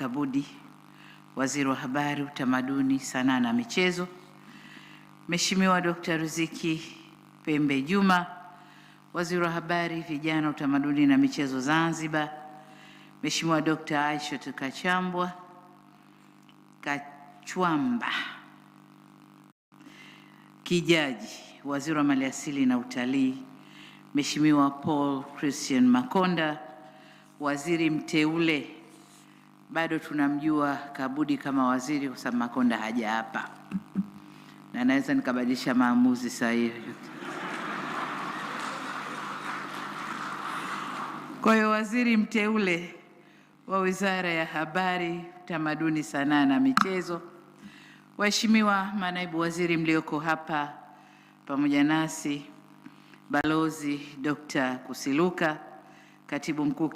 Kabudi, Waziri wa Habari, Utamaduni, Sanaa na Michezo, Mheshimiwa Dr. Riziki Pembe Juma, Waziri wa Habari, Vijana, Utamaduni na Michezo Zanzibar, Mheshimiwa Dr. Aisha Kachwamba Kijaji, Waziri wa Maliasili na Utalii, Mheshimiwa Paul Christian Makonda, waziri mteule, bado tunamjua Kabudi kama waziri kwa sababu Makonda haja hapa, na naweza nikabadilisha maamuzi saa hivi. Kwa hiyo waziri mteule wa Wizara ya Habari, Utamaduni, Sanaa na Michezo, waheshimiwa manaibu waziri mlioko hapa pamoja nasi, Balozi Dr. Kusiluka, Katibu Mkuu